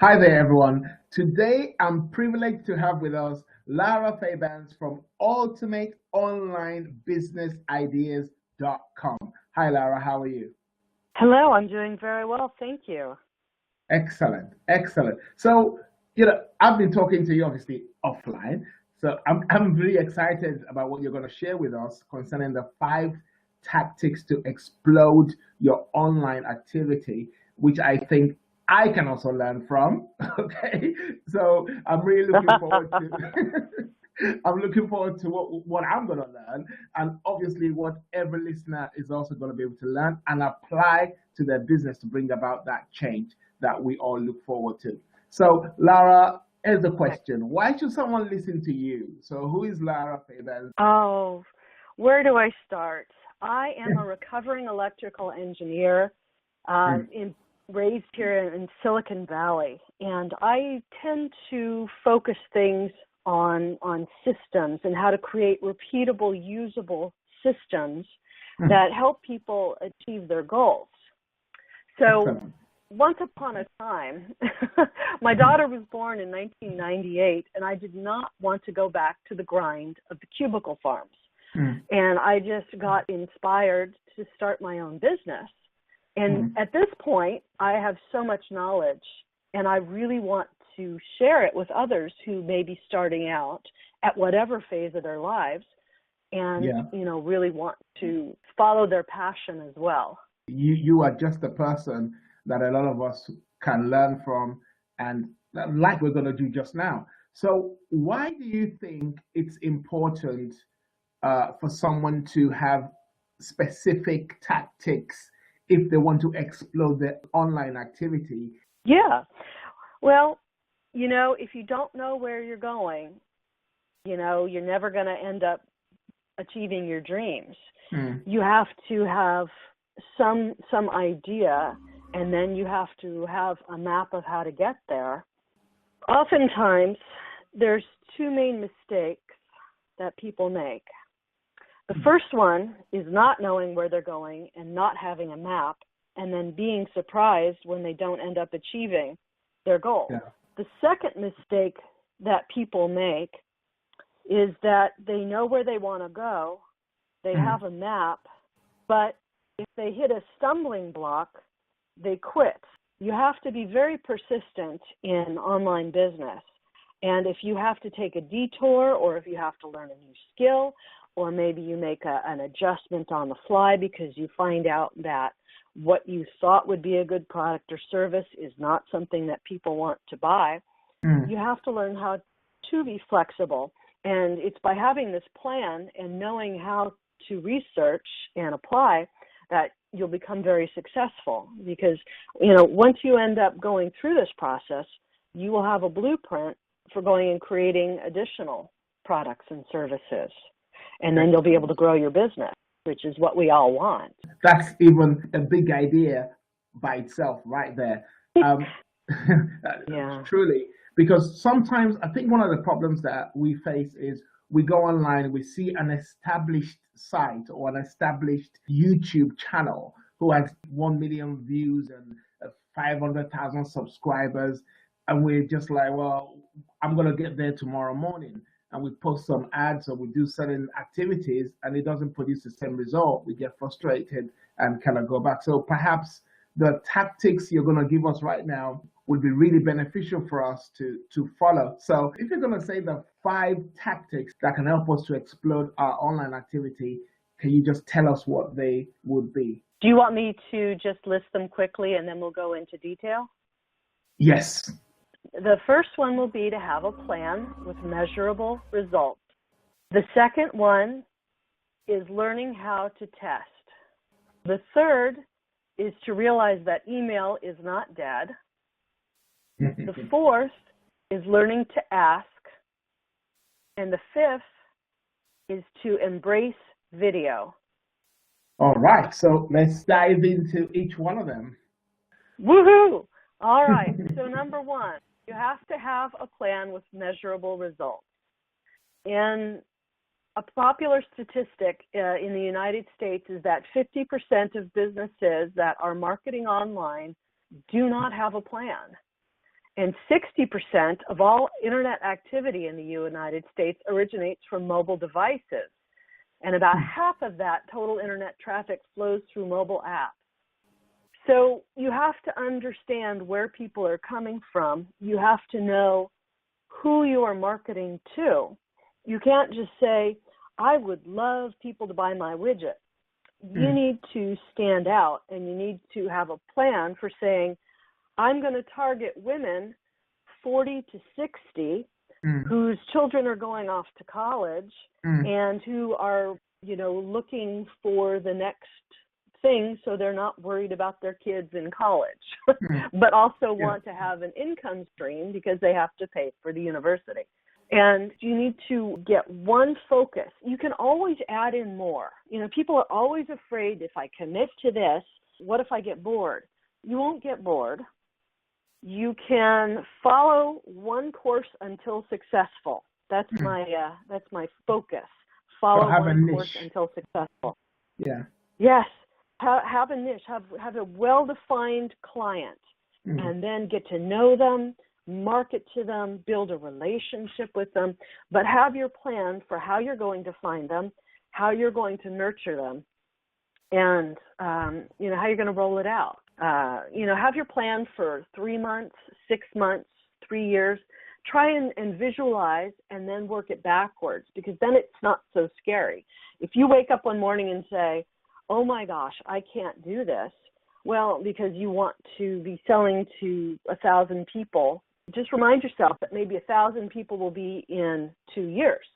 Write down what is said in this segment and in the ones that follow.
Hi there, everyone. Today, I'm privileged to have with us Lara Fabans from ultimateonlinebusinessideas.com. Hi, Lara. How are you? Hello, I'm doing very well, thank you. Excellent, excellent. So, I've been talking to you obviously offline. So, I'm really excited about what you're going to share with us concerning the five tactics to explode your online activity, which I think I can also learn from. Okay. So, I'm really looking forward to. I'm looking forward to what I'm going to learn, and obviously what every listener is also going to be able to learn and apply to their business to bring about that change that we all look forward to. So, Lara, here's the question: why should someone listen to you? So, who is Lara Fabans? Oh, where do I start? I am a recovering electrical engineer raised here in Silicon Valley, and I tend to focus things on systems and how to create repeatable, usable systems that help people achieve their goals. So Excellent. once upon a time, my daughter was born in 1998, and I did not want to go back to the grind of the cubicle farms. Mm, And I just got inspired to start my own business. And mm, at this point, I have so much knowledge, and I really want to share it with others who may be starting out at whatever phase of their lives and, yeah. really want to follow their passion as well. You are just the person that a lot of us can learn from, and like we're going to do just now. So, why do you think it's important for someone to have specific tactics if they want to explode their online activity? Yeah. Well, if you don't know where you're going, you're never going to end up achieving your dreams. Mm, You have to have some idea, and then you have to have a map of how to get there. Oftentimes, there's two main mistakes that people make. The first one is not knowing where they're going and not having a map, and then being surprised when they don't end up achieving their goal. yeah. The second mistake that people make is that they know where they want to go, they Mm, have a map, but if they hit a stumbling block, they quit. You have to be very persistent in online business. And if you have to take a detour, or if you have to learn a new skill, or maybe you make an adjustment on the fly because you find out that what you thought would be a good product or service is not something that people want to buy, mm. you have to learn how to be flexible. And it's by having this plan and knowing how to research and apply that you'll become very successful. Because, once you end up going through this process, you will have a blueprint for going and creating additional products and services. And then you'll be able to grow your business, which is what we all want. That's even a big idea by itself, right there. Um, Yeah. truly, because sometimes I think one of the problems that we face is we go online, we see an established site or an established YouTube channel who has 1 million views and 500,000 subscribers, and we're just like, well, I'm going to get there tomorrow morning. And we post some ads or we do certain activities and it doesn't produce the same result. We get frustrated and kind of go back. So perhaps the tactics you're going to give us right now would be really beneficial for us to follow. So if you're going to say the five tactics that can help us to explode our online activity, can you just tell us what they would be? Do you want me to just list them quickly and then we'll go into detail? Yes. The first one will be to have a plan with measurable results. The second one is learning how to test. The third is to realize that email is not dead. The fourth is learning to ask. And the fifth is to embrace video. All right. So let's dive into each one of them. Woohoo! All right. So number one, you have to have a plan with measurable results. And a popular statistic in the United States is that 50% of businesses that are marketing online do not have a plan. And 60% of all internet activity in the United States originates from mobile devices. And about half of that total internet traffic flows through mobile apps. So you have to understand where people are coming from. You have to know who you are marketing to. You can't just say, I would love people to buy my widget. You need to stand out, and you need to have a plan for saying, I'm going to target women 40 to 60 whose children are going off to college and who are, looking for the next thing so they're not worried about their kids in college, but also want to have an income stream because they have to pay for the university. And you need to get one focus. You can always add in more. People are always afraid, if I commit to this, what if I get bored? You won't get bored. You can follow one course until successful. That's my focus. Follow one course until successful. Yeah. Yes. Have a niche. Have a well-defined client, and then get to know them, market to them, build a relationship with them, but have your plan for how you're going to find them, how you're going to nurture them, and how you're going to roll it out. Have your plan for 3 months, 6 months, 3 years. Try and visualize and then work it backwards, because then it's not so scary. If you wake up one morning and say, oh my gosh, I can't do this, well, because you want to be selling to 1,000 people, just remind yourself that maybe 1,000 people will be in 2 years.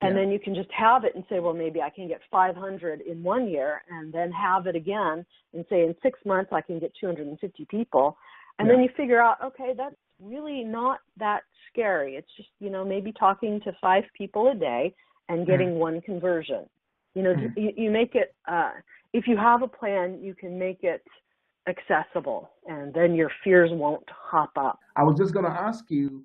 And then you can just have it and say, well, maybe I can get 500 in 1 year, and then have it again and say in 6 months I can get 250 people. And then you figure out, okay, that's really not that scary. It's just, maybe talking to 5 people a day and getting one conversion. You make it, if you have a plan, you can make it accessible, and then your fears won't hop up. I was just going to ask you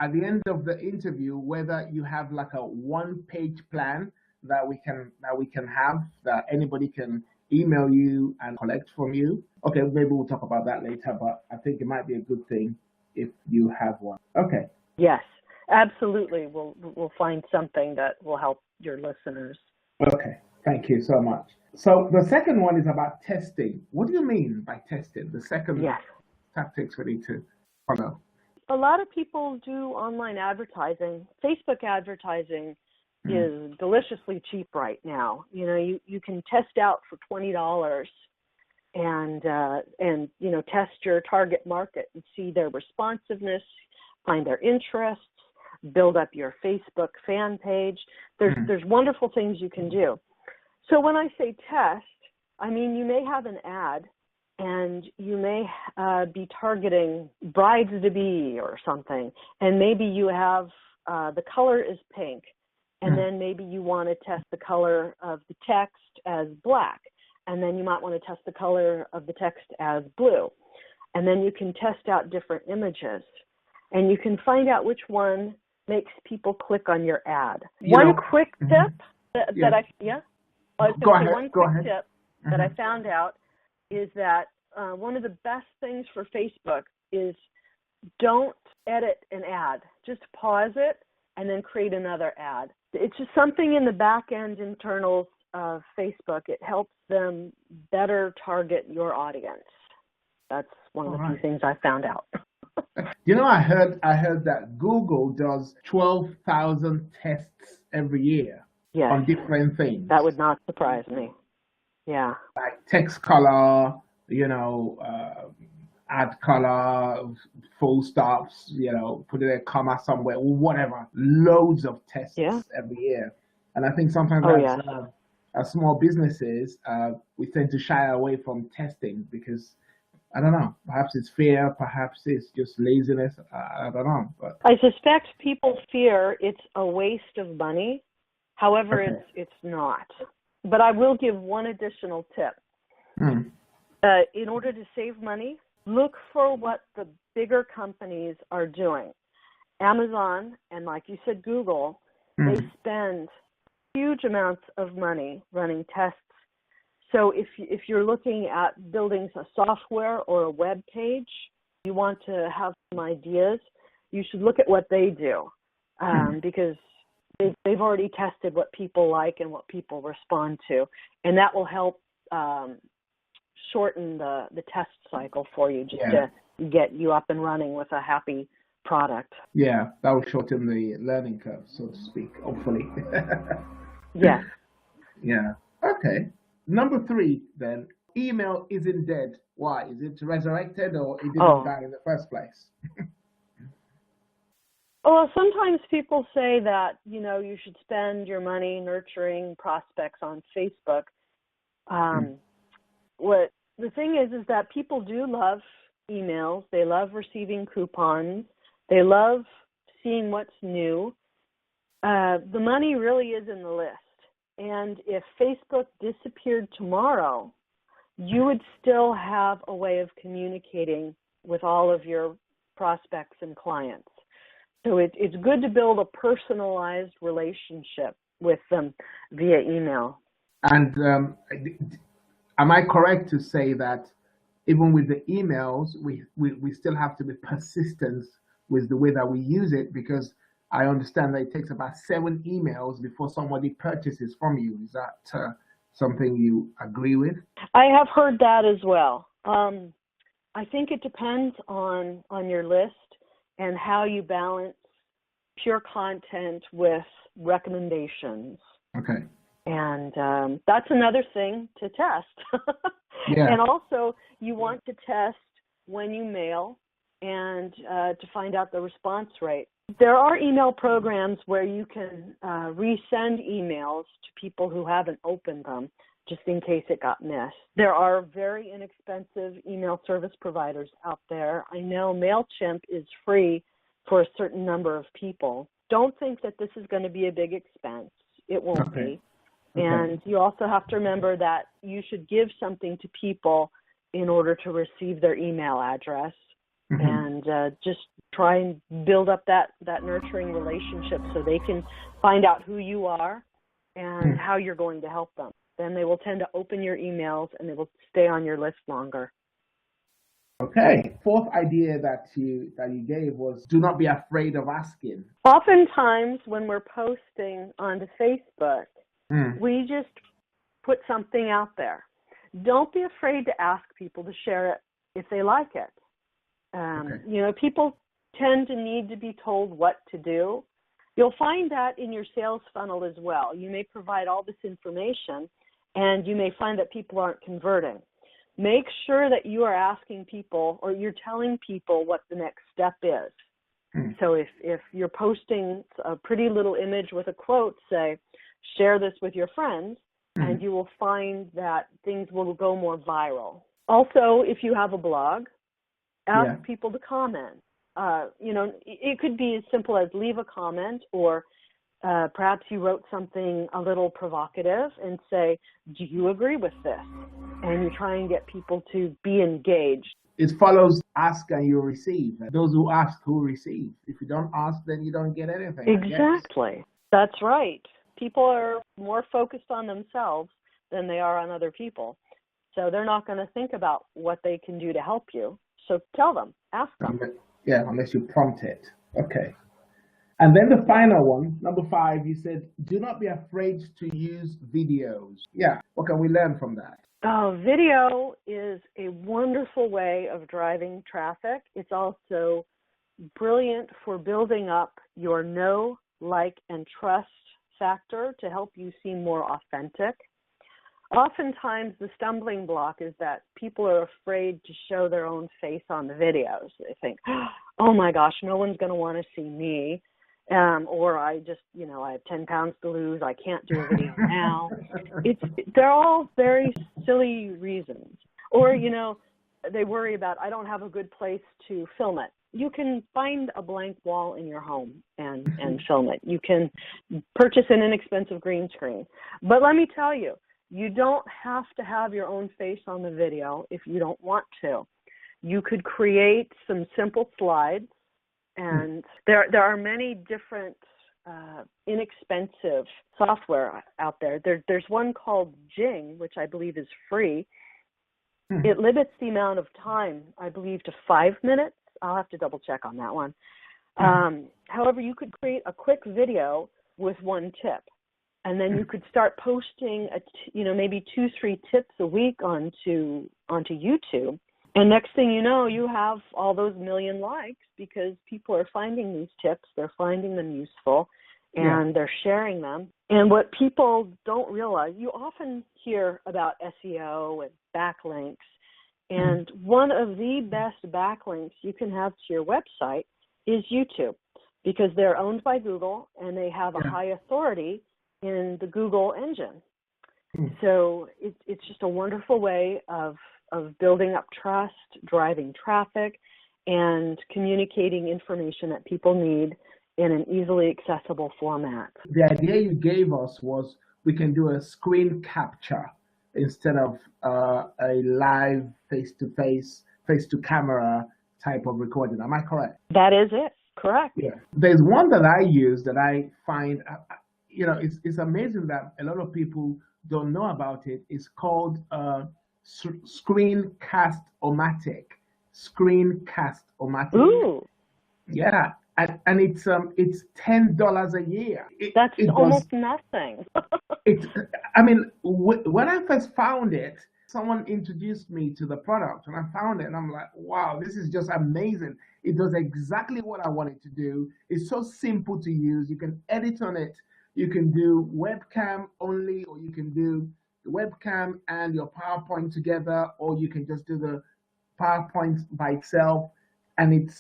at the end of the interview whether you have like a one-page plan that we can have, that anybody can email you and collect from you. Okay, maybe we'll talk about that later, but I think it might be a good thing if you have one. Okay. Yes, absolutely. We'll find something that will help your listeners. Okay, thank you so much. So the second one is about testing. What do you mean by testing? The second tactics we need to follow. A lot of people do online advertising. Facebook advertising is deliciously cheap right now. You can test out for $20 and test your target market and see their responsiveness, find their interests, build up your Facebook fan page. There's wonderful things you can do. So when I say test, I mean you may have an ad and you may be targeting brides-to-be or something, and maybe you have the color is pink, and then maybe you want to test the color of the text as black, and then you might want to test the color of the text as blue, and then you can test out different images, and you can find out which one makes people click on your ad. One quick tip that I found out is that one of the best things for Facebook is don't edit an ad. Just pause it and then create another ad. It's just something in the back end internals of Facebook. It helps them better target your audience. That's one of the few things I found out. I heard that Google does 12,000 tests every year on different things. That would not surprise me. Yeah. Like text color, add color, full stops, put a comma somewhere, whatever. Loads of tests every year. And I think sometimes as small businesses, we tend to shy away from testing because, I don't know, perhaps it's fear, perhaps it's just laziness, I don't know. But I suspect people fear it's a waste of money. However, it's not. But I will give one additional tip. In order to save money, look for what the bigger companies are doing. Amazon and, like you said, Google, they spend huge amounts of money running tests. So if you're looking at building a software or a web page, you want to have some ideas, you should look at what they do, because they've already tested what people like and what people respond to, and that will help shorten the test cycle for you, just to get you up and running with a happy product. Yeah, that will shorten the learning curve, so to speak, hopefully. Yeah. Yeah. Okay. Number 3, then. Email isn't dead. Why? Is it resurrected, or it didn't die in the first place? Well, sometimes people say that, you should spend your money nurturing prospects on Facebook. What the thing is that people do love emails. They love receiving coupons. They love seeing what's new. The money really is in the list. And if Facebook disappeared tomorrow, you would still have a way of communicating with all of your prospects and clients. So it's good to build a personalized relationship with them via email. And am I correct to say that even with the emails, we still have to be persistent with the way that we use it? Because I understand that it takes about 7 emails before somebody purchases from you. Is that something you agree with? I have heard that as well. I think it depends on your list and how you balance pure content with recommendations. Okay. And that's another thing to test. Yeah. And also, you want to test when you mail and to find out the response rate. There are email programs where you can resend emails to people who haven't opened them, just in case it got missed. There are very inexpensive email service providers out there. I know MailChimp is free for a certain number of people. Don't think that this is going to be a big expense. It won't be. Okay. And you also have to remember that you should give something to people in order to receive their email address. And just try and build up that nurturing relationship so they can find out who you are and how you're going to help them. Then they will tend to open your emails and they will stay on your list longer. Okay. 4th idea that you gave was do not be afraid of asking. Oftentimes when we're posting onto Facebook, we just put something out there. Don't be afraid to ask people to share it if they like it. People tend to need to be told what to do. You'll find that in your sales funnel as well. You may provide all this information, and you may find that people aren't converting. Make sure that you are asking people, or you're telling people what the next step is. So if you're posting a pretty little image with a quote, say, share this with your friends, and you will find that things will go more viral. Also, if you have a blog, ask people to comment. It could be as simple as leave a comment, or perhaps you wrote something a little provocative and say, do you agree with this? And you try and get people to be engaged. It follows ask and you receive. Those who ask, who receive. If you don't ask, then you don't get anything. Exactly. That's right. People are more focused on themselves than they are on other people. So they're not going to think about what they can do to help you. So tell them, ask them. Unless you prompt it. Okay. And then the final one, number 5, you said, do not be afraid to use videos. Yeah. What can we learn from that? Video is a wonderful way of driving traffic. It's also brilliant for building up your know, like, and trust factor to help you seem more authentic. Oftentimes, the stumbling block is that people are afraid to show their own face on the videos. They think, oh my gosh, no one's going to want to see me. Or I just, I have 10 pounds to lose. I can't do a video now. They're all very silly reasons. Or, they worry about, I don't have a good place to film it. You can find a blank wall in your home and film it. You can purchase an inexpensive green screen. But let me tell you, you don't have to have your own face on the video if you don't want to. You could create some simple slides, and there are many different inexpensive software out there. There's one called Jing, which I believe is free, It limits the amount of time, I believe, to 5 minutes. I'll have to double check on that one. However, you could create a quick video with one tip, and then you could start posting, maybe 2-3 tips a week onto YouTube. And next thing you know, you have all those million likes because people are finding these tips, they're finding them useful, and they're sharing them. And what people don't realize, you often hear about SEO and backlinks, and one of the best backlinks you can have to your website is YouTube, because they're owned by Google and they have a high authority in the Google engine. So it's just a wonderful way of building up trust, driving traffic, and communicating information that people need in an easily accessible format. The idea you gave us was we can do a screen capture instead of a live face-to-face, face-to-camera type of recording. Am I correct? That is it. Correct. Yeah. There's one that I use that I find, it's amazing that a lot of people don't know about it. It's called Screencast-O-Matic. Screencast-O-Matic. Ooh. Yeah. And it's $10 a year. That's almost nothing. When I first found it, someone introduced me to the product, and I found it, and I'm like, wow, this is just amazing. It does exactly what I wanted to do. It's so simple to use. You can edit on it. You can do webcam only, or you can do the webcam and your PowerPoint together, or you can just do the PowerPoint by itself, and it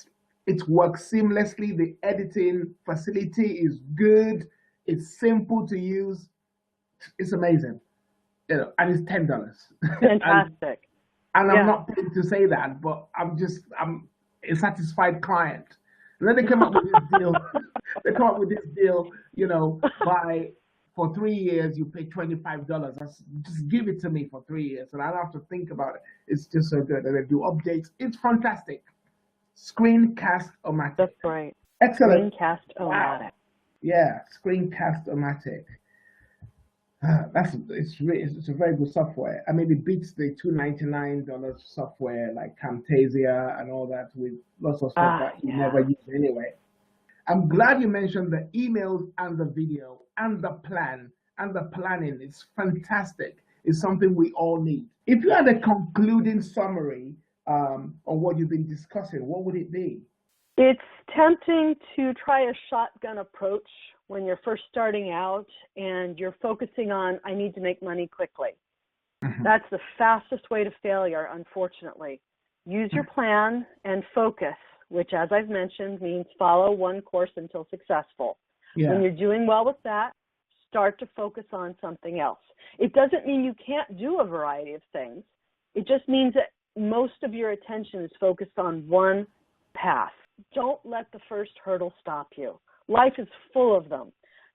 works seamlessly. The editing facility is good. It's simple to use. It's amazing. And it's $10. Fantastic. and I'm not paid to say that, but I'm a satisfied client. And then they come up with this deal. They come up with this deal, for 3 years, you pay $25. Just give it to me for 3 years, and I don't have to think about it. It's just so good. And they do updates. It's fantastic. Screencast-O-Matic. That's right. Excellent. Screencast-O-Matic. Wow. Yeah, Screencast-O-Matic. It's a very good software. It beats the $299 software like Camtasia and all that, with lots of stuff that you never use anyway. I'm glad you mentioned the emails and the video and the plan and the planning. It's fantastic. It's something we all need. If you had a concluding summary on what you've been discussing, what would it be? It's tempting to try a shotgun approach when you're first starting out and you're focusing on, I need to make money quickly. Mm-hmm. That's the fastest way to failure, unfortunately. Use your plan and focus, which, as I've mentioned, means follow one course until successful. Yeah. When you're doing well with that, start to focus on something else. It doesn't mean you can't do a variety of things. It just means that most of your attention is focused on one path. Don't let the first hurdle stop you. Life is full of them.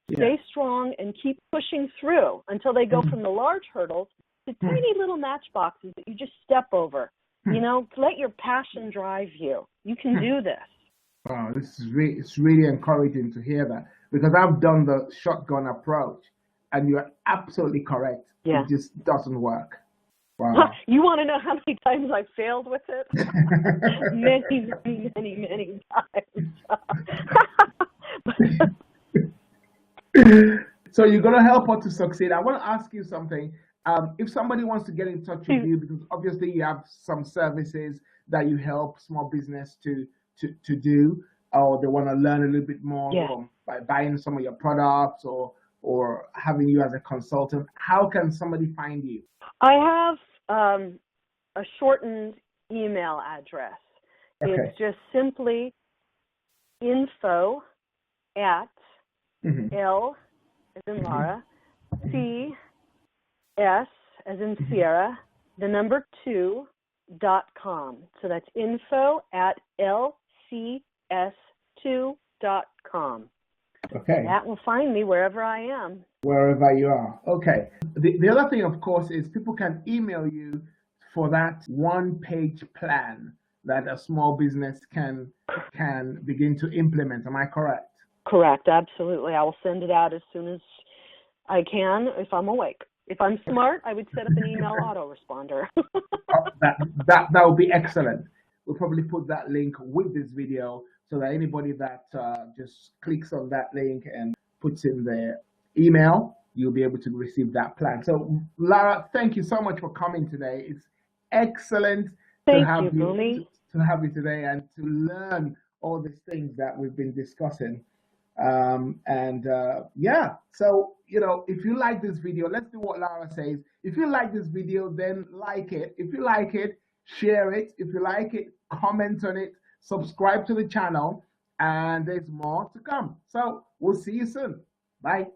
Yeah. Stay strong and keep pushing through until they go from the large hurdles to tiny little matchboxes that you just step over. Let your passion drive you. You can do this. Wow, it's really encouraging to hear that, because I've done the shotgun approach, and you're absolutely correct. Yeah. It just doesn't work. Wow. You want to know how many times I failed with it? Many, many, many, many times. So you're going to help her to succeed. I want to ask you something. If somebody wants to get in touch with you, because obviously you have some services that you help small business to do, or they want to learn a little bit more by buying some of your products or having you as a consultant, how can somebody find you? I have a shortened email address. Okay. It's just simply info at L as in Lara, C S as in Sierra, the number 2.com. So that's info at LCS2.com. Okay. That will find me wherever I am. Wherever you are. Okay. The other thing, of course, is people can email you for that one-page plan that a small business can begin to implement. Am I correct? Correct. Absolutely. I will send it out as soon as I can if I'm awake. If I'm smart, I would set up an email autoresponder. That would be excellent. We'll probably put that link with this video so that anybody that just clicks on that link and puts in their email, you'll be able to receive that plan. So, Lara, thank you so much for coming today. It's excellent Thank you, Boomy. to have you today and to learn all these things that we've been discussing. Yeah, so if you like this video, let's do what Lara says. If you like this video, then like it. If you like it, share it. If you like it, comment on it, subscribe to the channel, and there's more to come. So we'll see you soon. Bye.